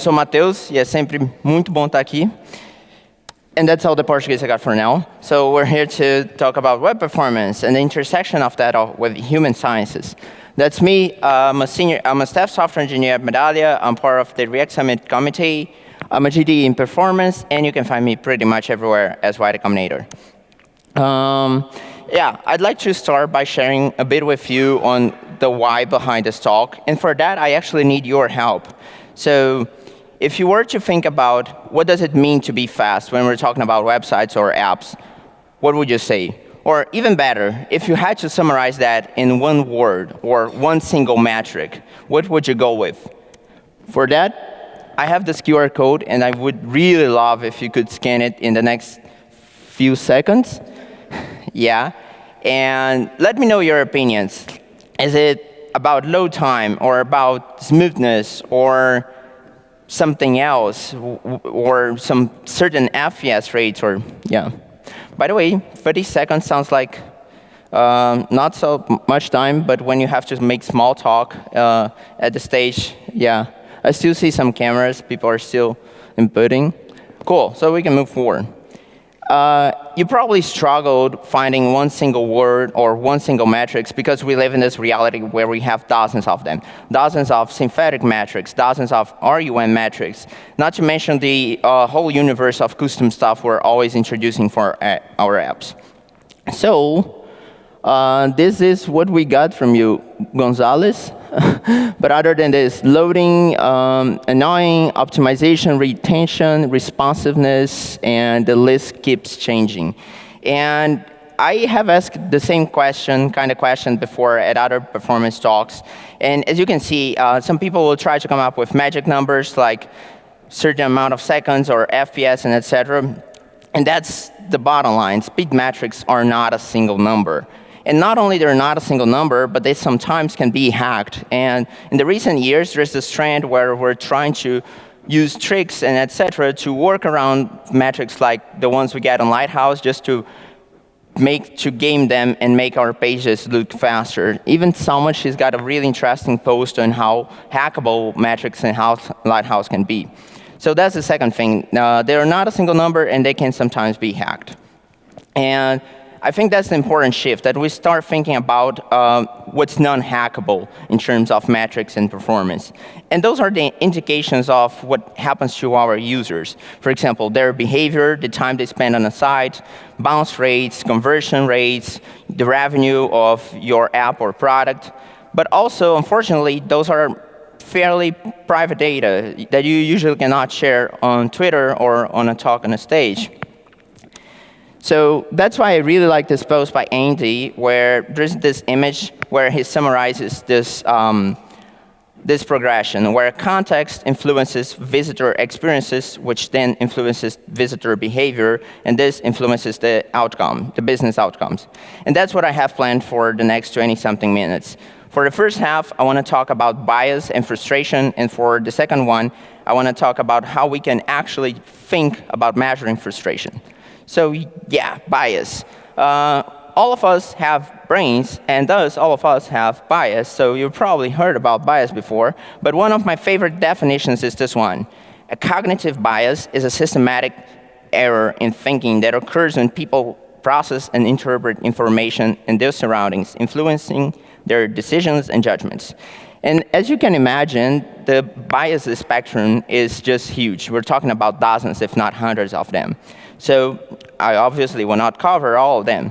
sou o Matheus, e é sempre muito bom estar aqui. And that's all the Portuguese I got for now. So we're here to talk about web performance and the intersection of that with human sciences. That's me. I'm a staff software engineer at Medallia. I'm part of the React Summit committee. I'm a GD in performance, and you can find me pretty much everywhere as Y Combinator. Yeah, I'd like to start by sharing a bit with you on the why behind this talk. And for that, I actually need your help. So if you were to think about what does it mean to be fast when we're talking about websites or apps, what would you say? Or even better, if you had to summarize that in one word or one single metric, what would you go with? For that, I have this QR code, and I would really love if you could scan it in the next few seconds. Yeah, and let me know your opinions. Is it about load time, or about smoothness, or something else, or some certain FPS rates, or yeah. By the way, 30 seconds sounds like not so much time, but when you have to make small talk at the stage, yeah. I still see some cameras, people are still inputting. Cool, so we can move forward. You probably struggled finding one single word or one single metrics because we live in this reality where we have dozens of them. Dozens of synthetic metrics, dozens of RUM metrics, not to mention the whole universe of custom stuff we're always introducing for our apps. So this is what we got from you, Gonzalez. But other than this, loading, annoying, optimization, retention, responsiveness, and the list keeps changing. And I have asked the same kind of question before at other performance talks. And as you can see, some people will try to come up with magic numbers like certain amount of seconds or FPS and etc. And that's the bottom line. Speed metrics are not a single number. And not only they're not a single number, but they sometimes can be hacked. And in the recent years, there's this trend where we're trying to use tricks and etc. to work around metrics like the ones we get on Lighthouse, just to game them and make our pages look faster. Even Salma, she's got a really interesting post on how hackable metrics and how Lighthouse can be. So that's the second thing. They're not a single number, and they can sometimes be hacked. And I think that's the important shift, that we start thinking about what's non-hackable in terms of metrics and performance. And those are the indications of what happens to our users. For example, their behavior, the time they spend on a site, bounce rates, conversion rates, the revenue of your app or product. But also, unfortunately, those are fairly private data that you usually cannot share on Twitter or on a talk on a stage. So that's why I really like this post by Andy, where there's this image where he summarizes this, this progression, where context influences visitor experiences, which then influences visitor behavior, and this influences the outcome, the business outcomes. And that's what I have planned for the next 20-something minutes. For the first half, I want to talk about bias and frustration, and for the second one, I want to talk about how we can actually think about measuring frustration. So yeah, bias. All of us have brains, and thus all of us have bias. So you've probably heard about bias before, but one of my favorite definitions is this one. A cognitive bias is a systematic error in thinking that occurs when people process and interpret information in their surroundings, influencing their decisions and judgments. And as you can imagine, the bias spectrum is just huge. We're talking about dozens, if not hundreds of them. So I obviously will not cover all of them.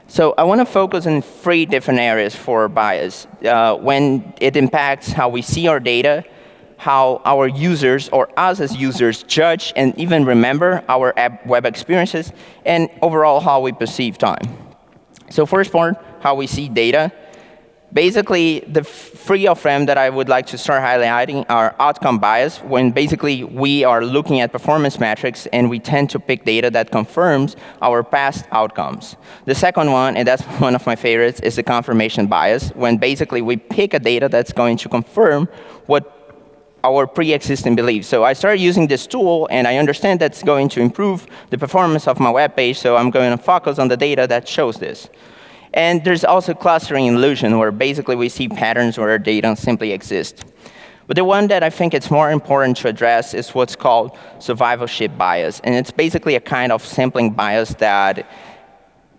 So I want to focus on 3 different areas for bias. When it impacts how we see our data, how our users or us as users judge and even remember our web experiences, and overall how we perceive time. So first part, how we see data. Basically, the 3 of them that I would like to start highlighting are outcome bias, when basically we are looking at performance metrics and we tend to pick data that confirms our past outcomes. The second one, and that's one of my favorites, is the confirmation bias, when basically we pick a data that's going to confirm what our pre-existing beliefs. So I started using this tool, and I understand that's going to improve the performance of my web page, so I'm going to focus on the data that shows this. And there's also clustering illusion, where basically we see patterns where data simply exist. But the one that I think it's more important to address is what's called survivorship bias. And it's basically a kind of sampling bias that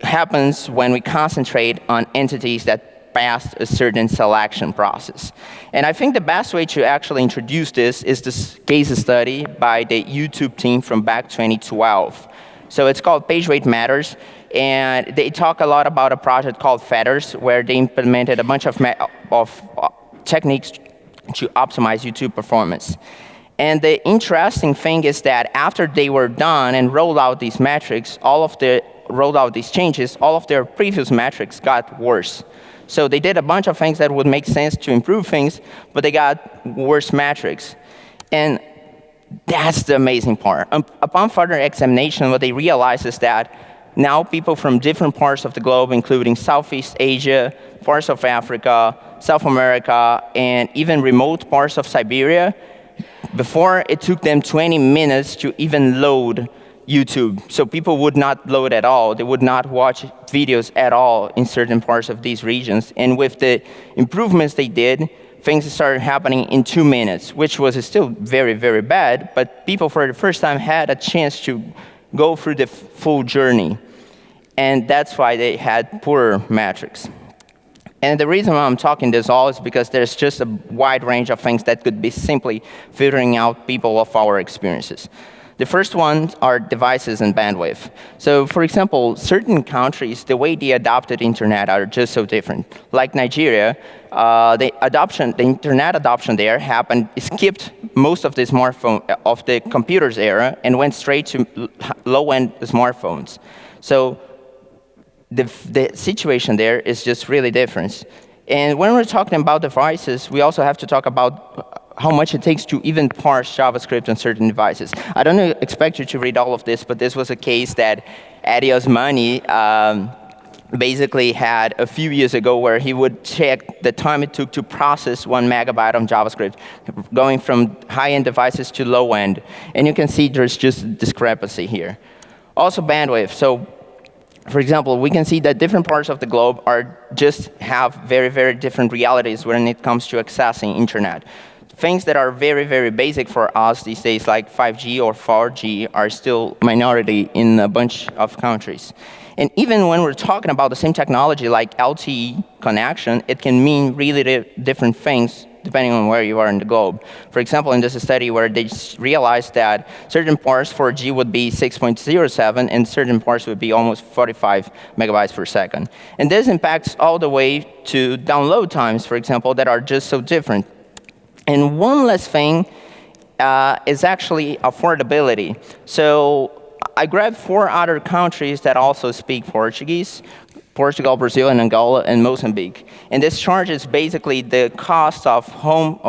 happens when we concentrate on entities that passed a certain selection process. And I think the best way to actually introduce this is this case study by the YouTube team from back 2012. So it's called Page Rate Matters, and they talk a lot about a project called Feathers, where they implemented a bunch of techniques to optimize YouTube performance. And the interesting thing is that after they were done and rolled out these metrics, rolled out these changes, all of their previous metrics got worse. So they did a bunch of things that would make sense to improve things, but they got worse metrics. And that's the amazing part. Upon further examination, what they realized is that now people from different parts of the globe, including Southeast Asia, parts of Africa, South America, and even remote parts of Siberia, before it took them 20 minutes to even load YouTube. So people would not load at all. They would not watch videos at all in certain parts of these regions. And with the improvements they did, things started happening in 2 minutes, which was still very, very bad, but people for the first time had a chance to go through the full journey. And that's why they had poorer metrics. And the reason why I'm talking this all is because there's just a wide range of things that could be simply filtering out people of our experiences. The first ones are devices and bandwidth. So for example, certain countries, the way they adopted internet are just so different. Like Nigeria, the internet adoption there skipped most of the computers era and went straight to low-end smartphones. So the situation there is just really different. And when we're talking about devices, we also have to talk about how much it takes to even parse JavaScript on certain devices. I don't expect you to read all of this, but this was a case that Adi Osmani basically had a few years ago, where he would check the time it took to process 1 megabyte on JavaScript, going from high-end devices to low-end. And you can see there's just a discrepancy here. Also bandwidth. So for example, we can see that different parts of the globe have very, very different realities when it comes to accessing internet. Things that are very, very basic for us these days, like 5G or 4G, are still minority in a bunch of countries. And even when we're talking about the same technology, like LTE connection, it can mean really different things depending on where you are in the globe. For example, in this study where they realized that certain parts 4G would be 6.07 and certain parts would be almost 45 megabytes per second. And this impacts all the way to download times, for example, that are just so different. And one last thing is actually affordability. So I grabbed 4 other countries that also speak Portuguese: Portugal, Brazil, and Angola, and Mozambique. And this chart is basically the cost of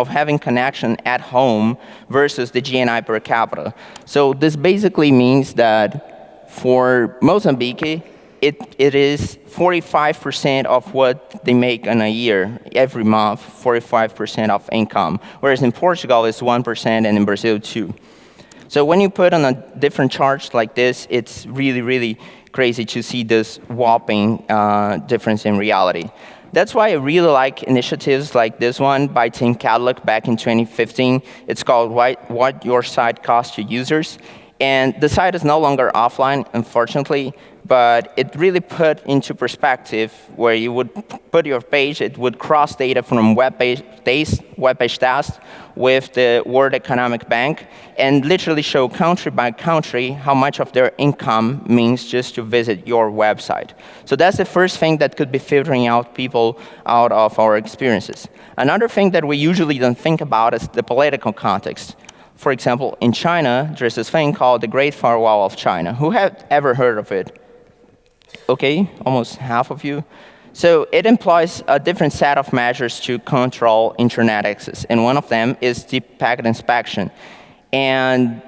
having connection at home versus the GNI per capita. So this basically means that for Mozambique, it is 45% of what they make in a year, every month, 45% of income, whereas in Portugal it's 1% and in Brazil 2%. So when you put on a different charts like this, it's really, really crazy to see this whopping difference in reality. That's why I really like initiatives like this one by Tim Cadlock back in 2015. It's called What Your Site Costs Your Users. And the site is no longer offline, unfortunately, but it really put into perspective where you would put your page, it would cross data from web page test with the World Economic Bank and literally show country by country how much of their income means just to visit your website. So that's the first thing that could be filtering out people out of our experiences. Another thing that we usually don't think about is the political context. For example, in China, there's this thing called the Great Firewall of China. Who have ever heard of it? Okay, almost half of you. So it employs a different set of measures to control internet access, and one of them is deep packet inspection. And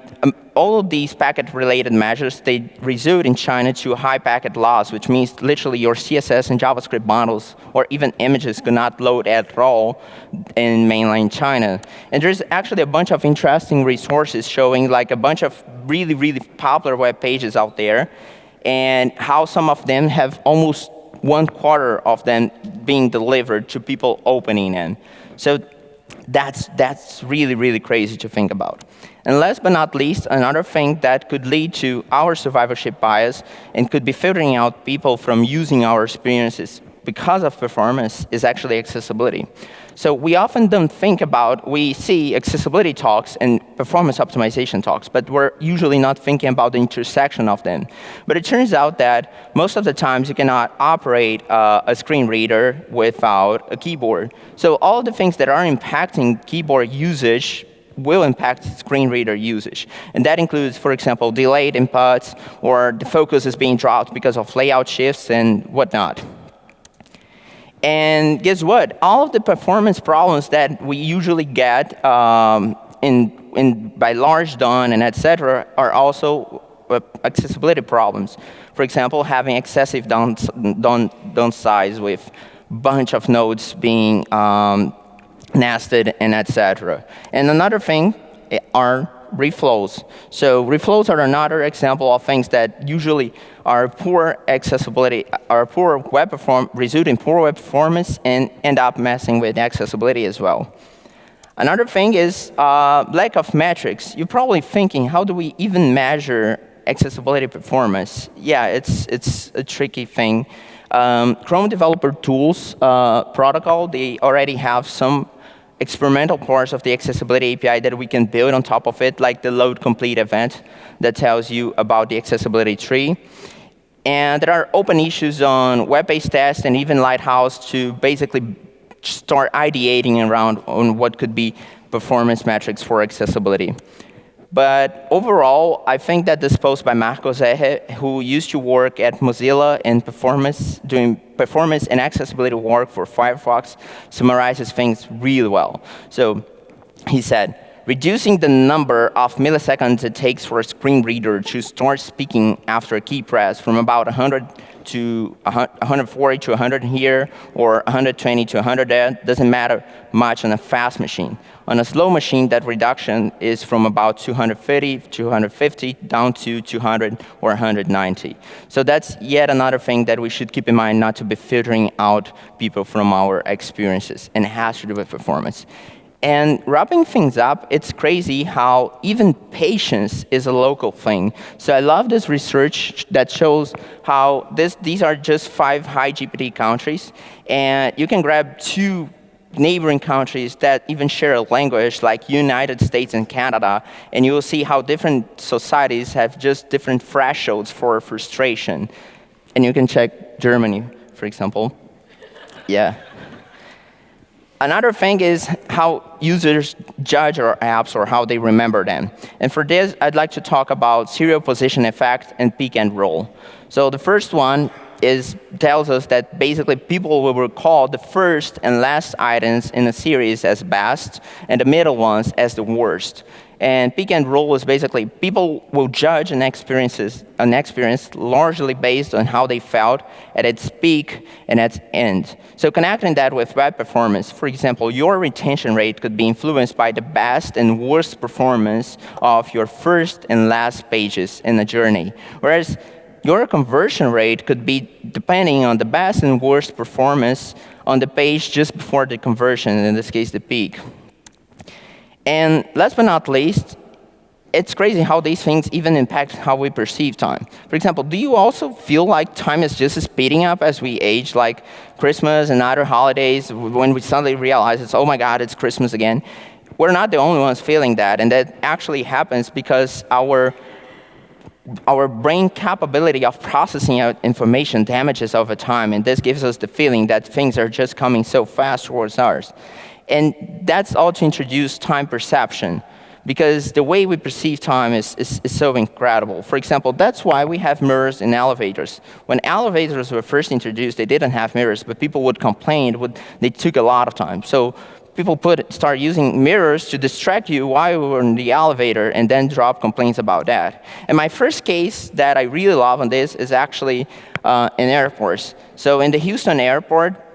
all of these packet-related measures, they result in China to high packet loss, which means literally your CSS and JavaScript bundles or even images cannot load at all in mainland China. And there's actually a bunch of interesting resources showing like a bunch of really, really popular web pages out there and how some of them have almost 1/4 of them being delivered to people opening them. So That's really, really crazy to think about. And last but not least, another thing that could lead to our survivorship bias and could be filtering out people from using our experiences because of performance is actually accessibility. So we often don't think about, we see accessibility talks and performance optimization talks, but we're usually not thinking about the intersection of them. But it turns out that most of the times you cannot operate a screen reader without a keyboard. So all the things that are impacting keyboard usage will impact screen reader usage. And that includes, for example, delayed inputs, or the focus is being dropped because of layout shifts and whatnot. And guess what? All of the performance problems that we usually get by large DON and et cetera are also accessibility problems. For example, having excessive DON size with a bunch of nodes being nested and et cetera. And another thing are reflows. So reflows are another example of things that usually are poor accessibility, are poor web result in poor web performance and end up messing with accessibility as well. Another thing is lack of metrics. You're probably thinking, how do we even measure accessibility performance? Yeah, it's a tricky thing. Chrome Developer Tools protocol, they already have some experimental parts of the accessibility API that we can build on top of it, like the load complete event that tells you about the accessibility tree. And there are open issues on web-based tests and even Lighthouse to basically start ideating around on what could be performance metrics for accessibility. But overall, I think that this post by Matheus Albuquerque, who used to work at Mozilla in performance, doing performance and accessibility work for Firefox, summarizes things really well. So he said, reducing the number of milliseconds it takes for a screen reader to start speaking after a key press from about 100 to 140 to 100 here, or 120 to 100 there, doesn't matter much on a fast machine. On a slow machine, that reduction is from about 230 to 250 down to 200 or 190. So that's yet another thing that we should keep in mind, not to be filtering out people from our experiences, and it has to do with performance. And wrapping things up, it's crazy how even patience is a local thing. So I love this research that shows how these are just 5 high GPT countries, and you can grab 2 neighboring countries that even share a language, like United States and Canada, and you will see how different societies have just different thresholds for frustration. And you can check Germany, for example. Yeah. Another thing is how users judge our apps or how they remember them. And for this, I'd like to talk about serial position effect and peak and roll. So the first one tells us that basically people will recall the first and last items in a series as best, and the middle ones as the worst. And peak and roll is basically people will judge an experience largely based on how they felt at its peak and at its end. So connecting that with web performance, for example, your retention rate could be influenced by the best and worst performance of your first and last pages in a journey, whereas your conversion rate could be depending on the best and worst performance on the page just before the conversion, in this case the peak. And last but not least, it's crazy how these things even impact how we perceive time. For example, do you also feel like time is just speeding up as we age, like Christmas and other holidays, when we suddenly realize it's, oh my God, it's Christmas again? We're not the only ones feeling that, and that actually happens because our brain capability of processing out information damages over time, and this gives us the feeling that things are just coming so fast towards us. And that's all to introduce time perception, because the way we perceive time is so incredible. For example, that's why we have mirrors in elevators. When elevators were first introduced, they didn't have mirrors, but people would complain they took a lot of time. So people start using mirrors to distract you while we were in the elevator, and then drop complaints about that. And my first case that I really love on this is actually in airports. So in the Houston airport,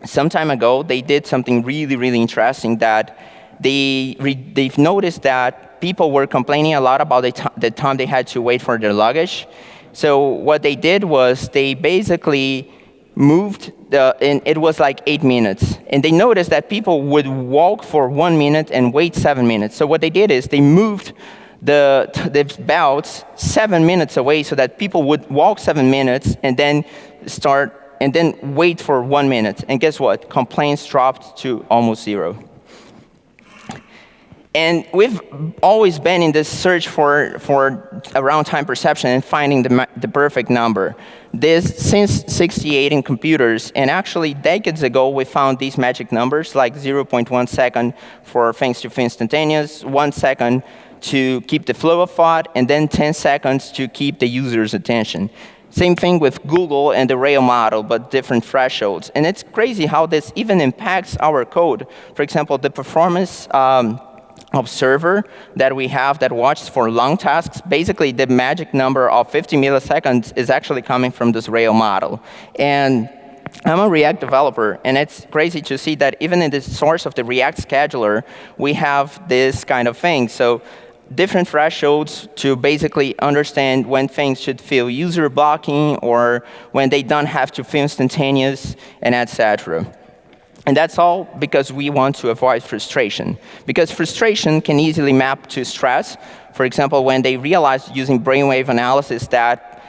some time ago, they did something really, really interesting, that they've noticed that people were complaining a lot about the time they had to wait for their luggage. So what they did was they basically moved, and it was like 8 minutes. And they noticed that people would walk for 1 minute and wait 7 minutes. So what they did is they moved the belts 7 minutes away so that people would walk 7 minutes and then wait for 1 minute. And guess what? Complaints dropped to almost 0. And we've always been in this search for around time perception and finding the perfect number. This since '68 in computers, and actually decades ago we found these magic numbers like 0.1 second for things-to-thing instantaneous, 1 second to keep the flow of thought, and then 10 seconds to keep the user's attention. Same thing with Google and the rail model, but different thresholds. And it's crazy how this even impacts our code. For example, the performance observer that we have that watches for long tasks, basically the magic number of 50 milliseconds is actually coming from this rail model. And I'm a React developer, and it's crazy to see that even in the source of the React scheduler, we have this kind of thing. So different thresholds to basically understand when things should feel user blocking or when they don't have to feel instantaneous, and etc. And that's all because we want to avoid frustration. Because frustration can easily map to stress. For example, when they realized using brainwave analysis that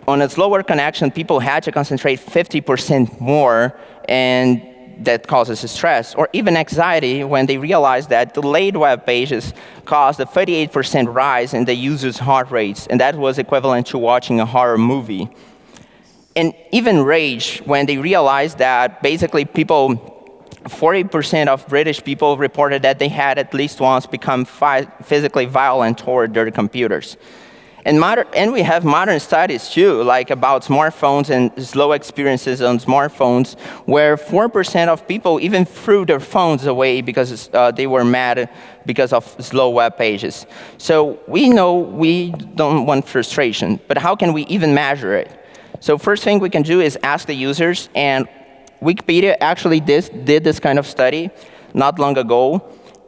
on a slower connection, people had to concentrate 50% more, and that causes stress. Or even anxiety when they realized that delayed web pages caused a 38% rise in the user's heart rates, and that was equivalent to watching a horror movie. And even rage, when they realized that basically 40% of British people reported that they had at least once become physically violent toward their computers. And we have modern studies too, like about smartphones and slow experiences on smartphones, where 4% of people even threw their phones away because they were mad because of slow web pages. So we know we don't want frustration, but how can we even measure it? So first thing we can do is ask the users, and Wikipedia actually did this kind of study not long ago,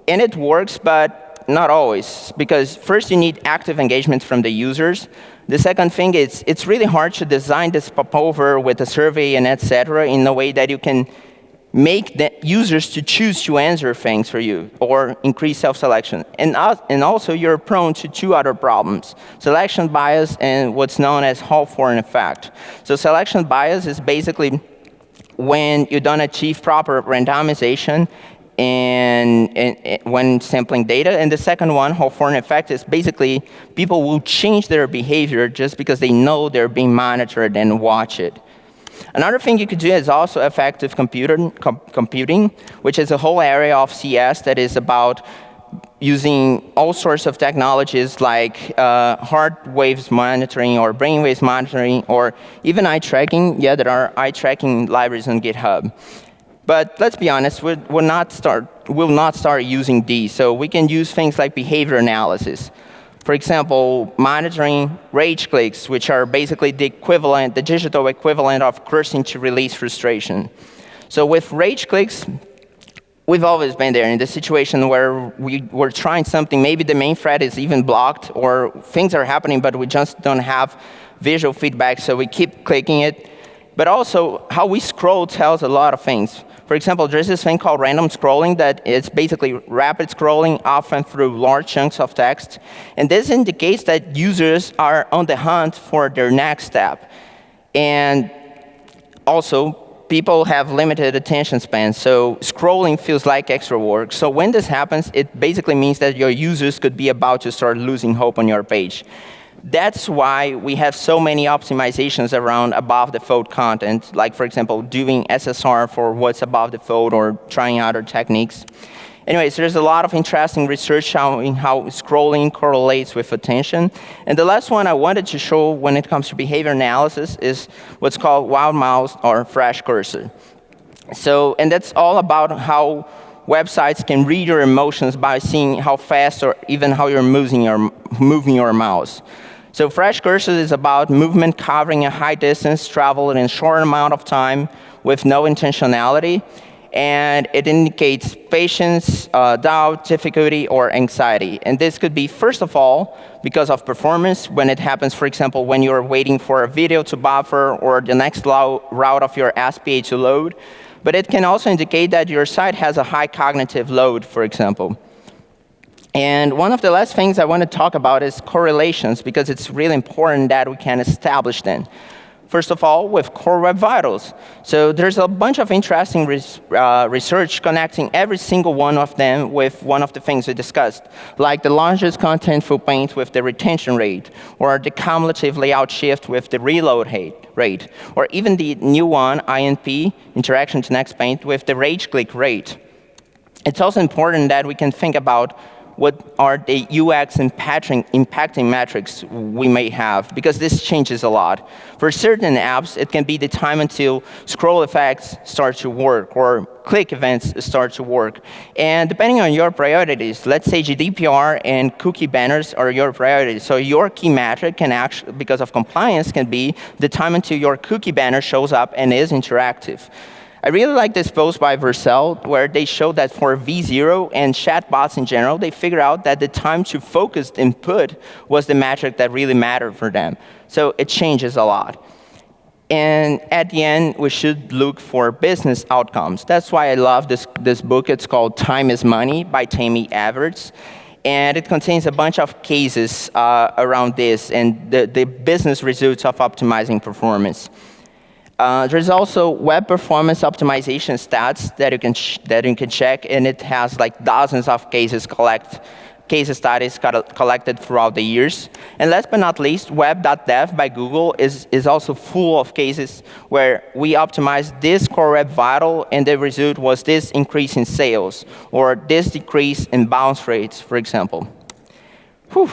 and it works, but not always, because first you need active engagement from the users. The second thing is it's really hard to design this popover with a survey and etc. in a way that you can make the users to choose to answer things for you or increase self-selection. And also you're prone to two other problems, selection bias and what's known as Hawthorne effect. So selection bias is basically when you don't achieve proper randomization when sampling data. And the second one, Hawthorne effect, is basically people will change their behavior just because they know they're being monitored and watch it. Another thing you could do is also effective computing, which is a whole area of CS that is about using all sorts of technologies like heart waves monitoring or brain waves monitoring or even eye tracking. Yeah, there are eye tracking libraries on GitHub. But let's be honest, we'll not start using these. So we can use things like behavior analysis. For example, monitoring rage clicks, which are basically the digital equivalent of cursing to release frustration. So with rage clicks, we've always been there in the situation where we're trying something, maybe the main thread is even blocked, or things are happening, but we just don't have visual feedback, so we keep clicking it. But also, how we scroll tells a lot of things. For example, there's this thing called random scrolling that is basically rapid scrolling, often through large chunks of text. And this indicates that users are on the hunt for their next step. And also, people have limited attention spans, so scrolling feels like extra work. So when this happens, it basically means that your users could be about to start losing hope on your page. That's why we have so many optimizations around above-the-fold content, like, for example, doing SSR for what's above the fold or trying other techniques. Anyways, there's a lot of interesting research showing how scrolling correlates with attention. And the last one I wanted to show when it comes to behavior analysis is what's called wild mouse or thrash cursor. So, and that's all about how websites can read your emotions by seeing how fast or even how you're moving your mouse. So thrash cursor is about movement covering a high distance traveled in a short amount of time with no intentionality. And it indicates patience, doubt, difficulty, or anxiety. And this could be, first of all, because of performance, when it happens, for example, when you're waiting for a video to buffer or the next route of your SPA to load. But it can also indicate that your site has a high cognitive load, for example. And one of the last things I want to talk about is correlations, because it's really important that we can establish them. First of all, with Core Web Vitals. So there's a bunch of interesting research connecting every single one of them with one of the things we discussed, like the largest contentful paint with the retention rate, or the cumulative layout shift with the reload rate, or even the new one, INP, interaction to next paint, with the rage click rate. It's also important that we can think about what are the UX impacting metrics we may have, because this changes a lot. For certain apps, it can be the time until scroll effects start to work, or click events start to work. And depending on your priorities, let's say GDPR and cookie banners are your priorities. So your key metric can actually, because of compliance, can be the time until your cookie banner shows up and is interactive. I really like this post by Vercel, where they show that for V0 and chatbots in general, they figured out that the time to focused input was the metric that really mattered for them. So it changes a lot. And at the end, we should look for business outcomes. That's why I love this book. It's called Time is Money by Tammy Everts. And it contains a bunch of cases around this and the business results of optimizing performance. There's also web performance optimization stats that you can check, and it has like dozens of case studies collected throughout the years. And last but not least, web.dev by Google is also full of cases where we optimized this Core Web Vital, and the result was this increase in sales, or this decrease in bounce rates, for example. Whew.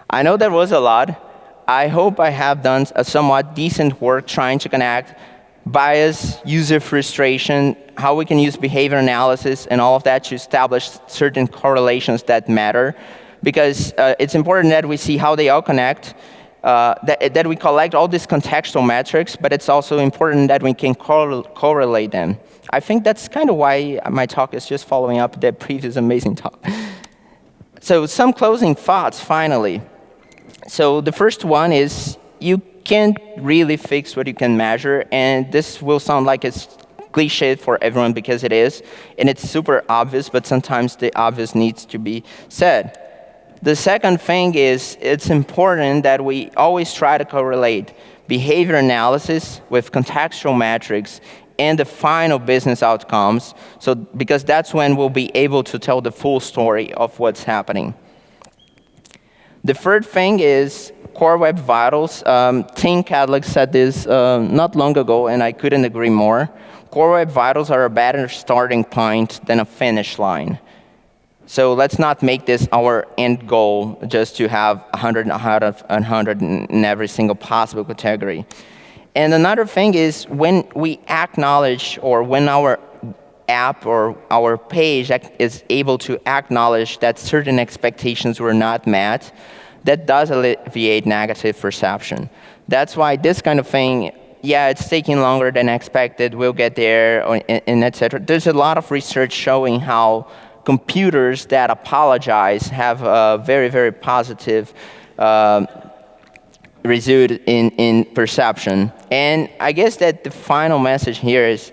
I know that was a lot. I hope I have done a somewhat decent work trying to connect bias, user frustration, how we can use behavior analysis, and all of that to establish certain correlations that matter. Because it's important that we see how they all connect, that we collect all these contextual metrics, but it's also important that we can correlate them. I think that's kind of why my talk is just following up the previous amazing talk. So some closing thoughts, finally. So the first one is you can't really fix what you can measure, and this will sound like it's cliche for everyone because it is, and it's super obvious, but sometimes the obvious needs to be said. The second thing is it's important that we always try to correlate behavior analysis with contextual metrics and the final business outcomes, because that's when we'll be able to tell the full story of what's happening. The third thing is Core Web Vitals. Tim Cadillac said this not long ago, and I couldn't agree more. Core Web Vitals are a better starting point than a finish line. So let's not make this our end goal, just to have 100 out of 100 in every single possible category. And another thing is when we acknowledge, or when our app or our page is able to acknowledge that certain expectations were not met, that does alleviate negative perception. That's why this kind of thing, yeah, it's taking longer than expected, we'll get there, and et cetera. There's a lot of research showing how computers that apologize have a very, very positive result in perception. And I guess that the final message here is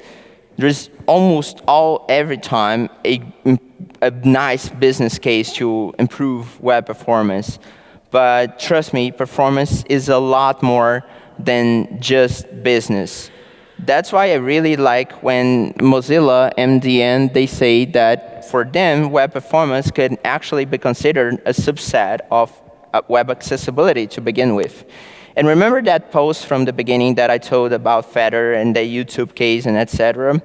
there's almost every time a nice business case to improve web performance. But trust me, performance is a lot more than just business. That's why I really like when Mozilla, MDN, they say that for them, web performance could actually be considered a subset of web accessibility to begin with. And remember that post from the beginning that I told about Feather and the YouTube case and etc.?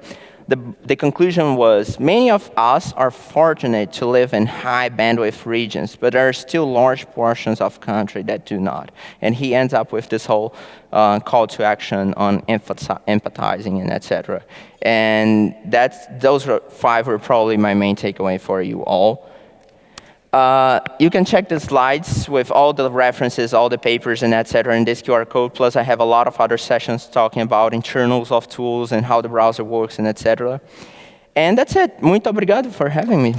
The conclusion was, many of us are fortunate to live in high bandwidth regions, but there are still large portions of country that do not. And he ends up with this whole call to action on empathizing and etc. And those 5 were probably my main takeaway for you all. You can check the slides with all the references, all the papers, and etc. in this QR code. Plus, I have a lot of other sessions talking about internals of tools and how the browser works and etc. And that's it. Muito obrigado for having me.